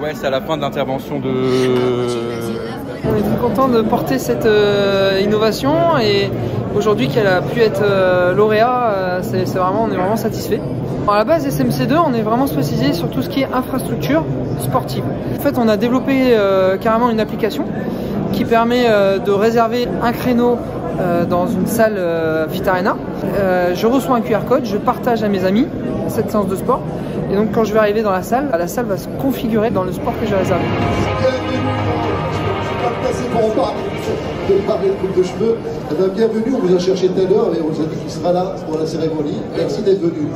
Ouais, c'est à la fin de l'intervention de... On est très content de porter cette innovation et aujourd'hui qu'elle a pu être lauréat, on est vraiment satisfait. À la base SMC2, on est vraiment spécialisé sur tout ce qui est infrastructure sportive. En fait, on a développé carrément une application qui permet de réserver un créneau dans une salle Fit Arena. Je reçois un QR code, je partage à mes amis cette séance de sport et donc quand je vais arriver dans la salle va se configurer dans le sport que j'ai réservé. Bienvenue, on vous a cherché tout à l'heure et on vous a dit qu'il sera là pour la cérémonie. Merci d'être venu.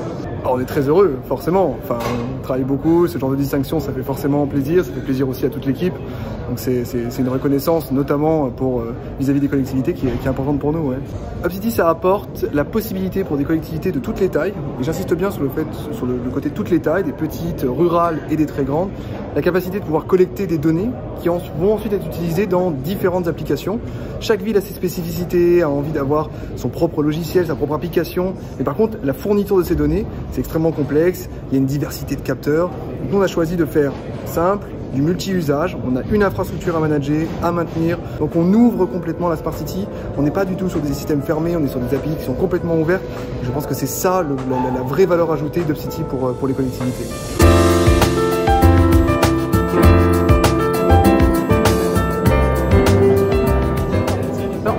On est très heureux, forcément. Enfin, on travaille beaucoup, ce genre de distinction, ça fait forcément plaisir. Ça fait plaisir aussi à toute l'équipe. Donc c'est une reconnaissance, notamment pour vis-à-vis des collectivités, qui est importante pour nous. Ouais. UpCity, ça apporte la possibilité pour des collectivités de toutes les tailles, et j'insiste bien sur le côté de toutes les tailles, des petites, rurales et des très grandes, la capacité de pouvoir collecter des données qui vont ensuite être utilisées dans différentes applications. Chaque ville a ses spécificités, a envie d'avoir son propre logiciel, sa propre application. Mais par contre, la fourniture de ces données, c'est extrêmement complexe. Il y a une diversité de capteurs. Donc nous, on a choisi de faire simple, du multi-usage. On a une infrastructure à manager, à maintenir. Donc on ouvre complètement la Smart City. On n'est pas du tout sur des systèmes fermés, on est sur des API qui sont complètement ouverts. Je pense que c'est ça la vraie valeur ajoutée d'UpCity pour les collectivités.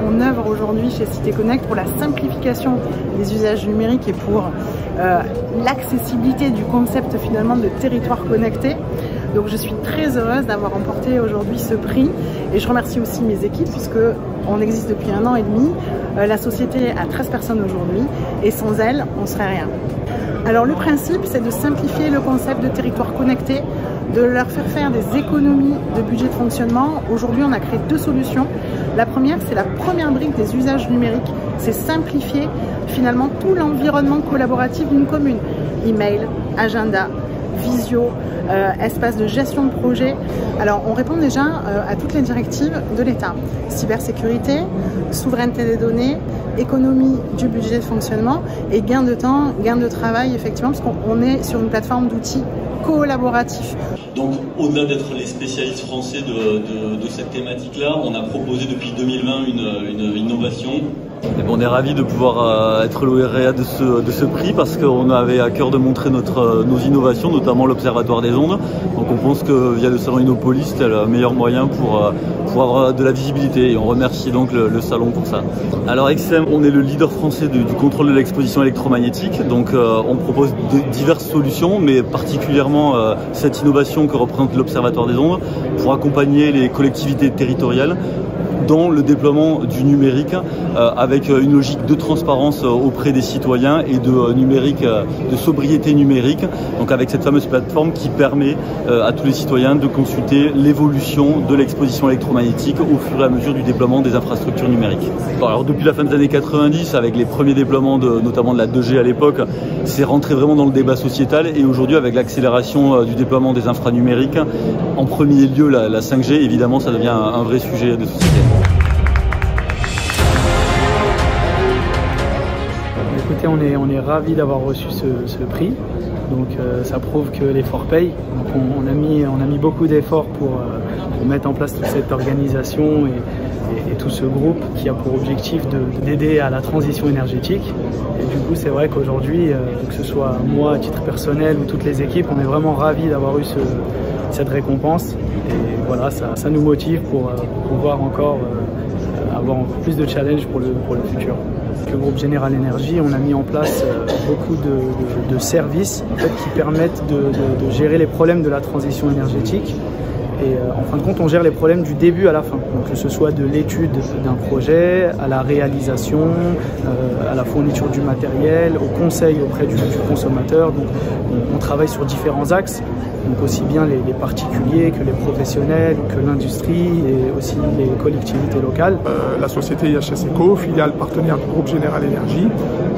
On œuvre aujourd'hui chez Cité Connect pour la simplification des usages numériques et pour l'accessibilité du concept finalement de territoire connecté. Donc je suis très heureuse d'avoir remporté aujourd'hui ce prix et je remercie aussi mes équipes puisque on existe depuis 1 an et demi. La société a 13 personnes aujourd'hui et sans elles, on ne serait rien. Alors le principe, c'est de simplifier le concept de territoire connecté, de leur faire des économies de budget de fonctionnement. Aujourd'hui, on a créé 2 solutions. La première, c'est la première brique des usages numériques. C'est simplifier finalement tout l'environnement collaboratif d'une commune. Email, agenda, visio, espace de gestion de projet. Alors, on répond déjà à toutes les directives de l'État. Cybersécurité, souveraineté des données, économie du budget de fonctionnement et gain de temps, gain de travail, effectivement, parce qu'on est sur une plateforme d'outils collaboratifs. Donc, au-delà d'être les spécialistes français de cette thématique-là, on a proposé depuis 2020 une innovation. Et bon, on est ravis de pouvoir être lauréat de ce prix parce qu'on avait à cœur de montrer nos innovations, notamment l'Observatoire des ondes. Donc on pense que via le salon Innopolis, c'est le meilleur moyen pour avoir de la visibilité et on remercie donc le salon pour ça. Alors XM, on est le leader français du contrôle de l'exposition électromagnétique. Donc on propose diverses solutions, mais particulièrement cette innovation que représente l'Observatoire des ondes pour accompagner les collectivités territoriales dans le déploiement du numérique avec une logique de transparence auprès des citoyens et de sobriété numérique. Donc avec cette fameuse plateforme qui permet à tous les citoyens de consulter l'évolution de l'exposition électromagnétique au fur et à mesure du déploiement des infrastructures numériques. Alors depuis la fin des années 90, avec les premiers déploiements notamment de la 2G à l'époque, c'est rentré vraiment dans le débat sociétal et aujourd'hui avec l'accélération du déploiement des infranumériques, en premier lieu la 5G, évidemment ça devient un vrai sujet de société. Écoutez, on est ravis d'avoir reçu ce prix, donc ça prouve que l'effort paye. Donc on a mis beaucoup d'efforts pour mettre en place toute cette organisation et tout ce groupe qui a pour objectif d'aider à la transition énergétique. Et du coup, c'est vrai qu'aujourd'hui, que ce soit moi à titre personnel ou toutes les équipes, on est vraiment ravis d'avoir eu cette récompense. Et voilà, ça nous motive pour pouvoir encore avoir encore plus de challenges pour le futur. Avec le groupe General Energy, on a mis en place beaucoup de services en fait, qui permettent de gérer les problèmes de la transition énergétique. Et en fin de compte, on gère les problèmes du début à la fin. Donc, que ce soit de l'étude d'un projet, à la réalisation, à la fourniture du matériel, au conseil auprès du consommateur. Donc, on travaille sur différents axes. Donc aussi bien les particuliers que les professionnels, que l'industrie et aussi les collectivités locales. La société IHS Eco, filiale partenaire du groupe General Energy,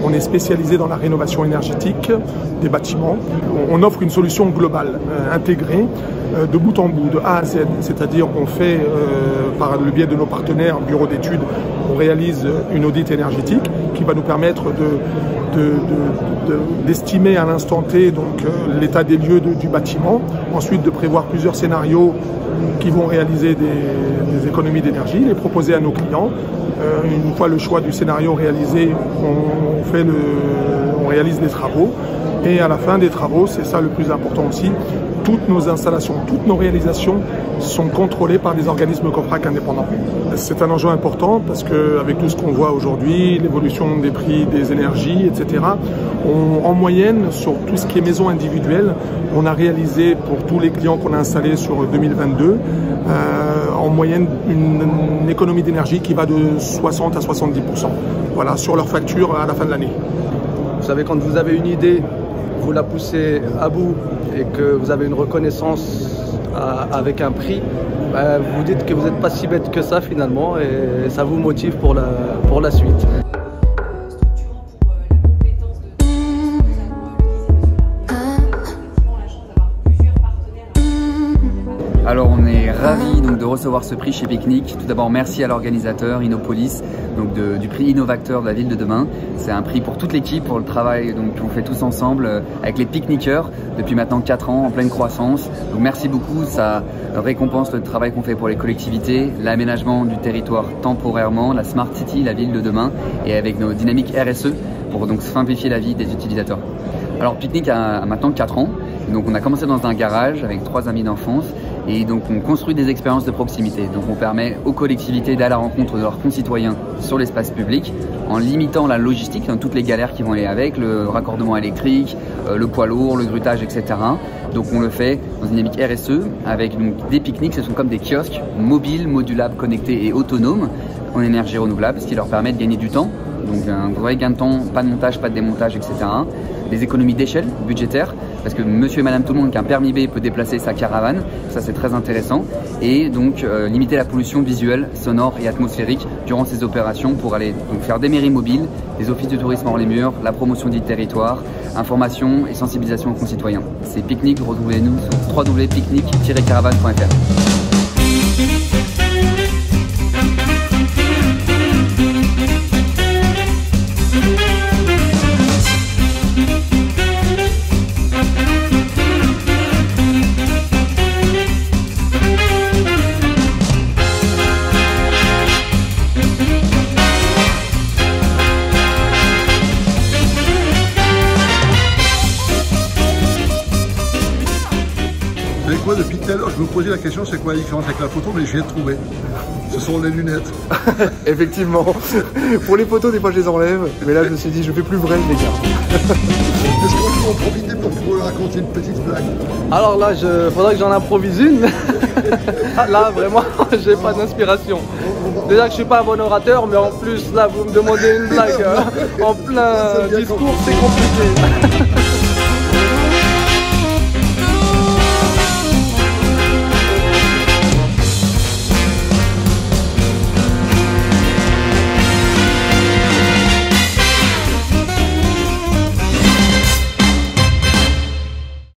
on est spécialisé dans la rénovation énergétique des bâtiments. On offre une solution globale, intégrée, de bout en bout, de A à Z. C'est-à-dire qu'on fait, par le biais de nos partenaires, bureaux d'études, on réalise une audit énergétique qui va nous permettre d'estimer à l'instant T l'état des lieux du bâtiment, ensuite de prévoir plusieurs scénarios qui vont réaliser des économies d'énergie, les proposer à nos clients. Une fois le choix du scénario réalisé, on réalise des travaux et à la fin des travaux, c'est ça le plus important aussi, toutes nos installations, toutes nos réalisations sont contrôlées par des organismes COFRAC indépendants. C'est un enjeu important parce qu'avec tout ce qu'on voit aujourd'hui, l'évolution des prix des énergies, etc., en moyenne, sur tout ce qui est maison individuelle, on a réalisé pour tous les clients qu'on a installés sur 2022, en moyenne une économie d'énergie qui va de 60 à 70%, voilà, sur leur facture à la fin de l'année. Vous savez, quand vous avez une idée, vous la poussez à bout et que vous avez une reconnaissance avec un prix, vous dites que vous n'êtes pas si bête que ça finalement et ça vous motive pour la suite. Alors on est ravis de recevoir ce prix chez Picnic. Tout d'abord merci à l'organisateur Innopolis du prix Innovacteur de la ville de demain. C'est un prix pour toute l'équipe, pour le travail qu'on fait tous ensemble avec les pique-niqueurs depuis maintenant 4 ans en pleine croissance. Donc merci beaucoup, ça récompense le travail qu'on fait pour les collectivités, l'aménagement du territoire temporairement, la Smart City, la ville de demain et avec nos dynamiques RSE pour donc simplifier la vie des utilisateurs. Alors Picnic a maintenant 4 ans. Donc on a commencé dans un garage avec 3 amis d'enfance et donc on construit des expériences de proximité. Donc on permet aux collectivités d'aller à la rencontre de leurs concitoyens sur l'espace public en limitant la logistique, toutes les galères qui vont aller avec, le raccordement électrique, le poids lourd, le grutage, etc. Donc on le fait dans une dynamique RSE avec des pique-niques, ce sont comme des kiosques mobiles, modulables, connectés et autonomes en énergie renouvelable, ce qui leur permet de gagner du temps. Donc un vrai gain de temps, pas de montage, pas de démontage, etc. Des économies d'échelle budgétaires, parce que monsieur et madame tout le monde qui a un permis B peut déplacer sa caravane, ça c'est très intéressant, et donc limiter la pollution visuelle, sonore et atmosphérique durant ces opérations pour aller donc, faire des mairies mobiles, des offices de tourisme hors les murs, la promotion du territoire, information et sensibilisation aux concitoyens. C'est Picnic, retrouvez-nous sur www.picnic-caravane.fr. Vous savez quoi, depuis tout à l'heure, je me posais la question, c'est quoi la différence avec la photo, mais je viens de trouver. Ce sont les lunettes. Effectivement. Pour les photos, des fois, je les enlève. Mais là, je me suis dit, je fais plus vrai, je les garde. Est-ce qu'on peut en profiter pour pouvoir raconter une petite blague? Alors là, faudrait que j'en improvise une. Là, vraiment, j'ai pas d'inspiration. Déjà que je suis pas un bon orateur, mais en plus, là, vous me demandez une blague en plein discours, c'est compliqué.